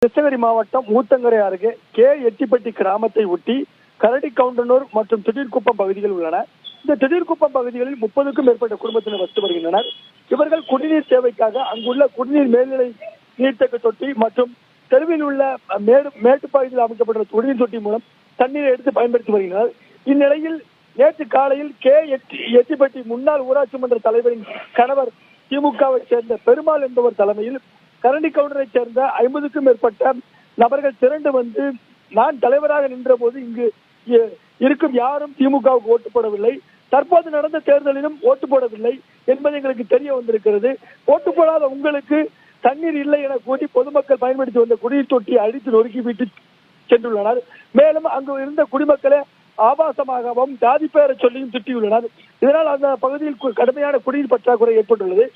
கிருஷ்ணகிரி மாவட்டம் ஊத்தங்கரை அருகே கே எட்டிப்பட்டி கிராமத்தை ஒட்டி கரடிக்கவுண்டனூர் மற்றும் திடீர்குப்பம் பகுதிகள் உள்ளன. இந்த திடீர்குப்பம் பகுதிகளில் 30க்கும் மேற்பட்ட குடும்பத்தினர் வசித்து வருகின்றனர். இவர்கள் குடிநீர் தேவைக்காக அங்குள்ள குடிநீர் மேல்நிலை நீர்த்தேக்க தொட்டி மற்றும் தெருவில் உள்ள மேட்டுப்பகுதியில் அமைக்கப்பட்டுள்ள குடிநீர் தொட்டி மூலம் தண்ணீரை எடுத்து பயன்படுத்தி வருகின்றனர். இந்நிலையில் நேற்று காலையில் கே எட்டிப்பட்டி முன்னாள் ஊராட்சி மன்ற தலைவரின் கணவர் திமுகவை சேர்ந்த பெருமாள் என்பவர் தலைமையில் கரடிக்கவுண்டரை சேர்ந்த 50க்கும் மேற்பட்ட நபர்கள் திரண்டு வந்து, நான் தலைவராக நின்ற போது இங்கு இருக்கும் யாரும் திமுகவுக்கு ஓட்டு போடவில்லை, தற்போது நடந்த தேர்தலிலும் ஓட்டு போடவில்லை என்பது எங்களுக்கு தெரிய வந்திருக்கிறது. ஓட்டு போடாத உங்களுக்கு தண்ணீர் இல்லை என கூறி பொதுமக்கள் பயன்படுத்தி வந்த குடிநீர் தொட்டியை அடித்து நொறுக்கி விட்டு சென்றுள்ளனர். மேலும் அங்கு இருந்த குடிமக்களை ஆபாசமாகவும் ஜாதி பெயரை சொல்லியும் திட்டியுள்ளனர். இதனால் அந்த பகுதியில் கடுமையான குடிநீர் பற்றாக்குறை ஏற்பட்டுள்ளது.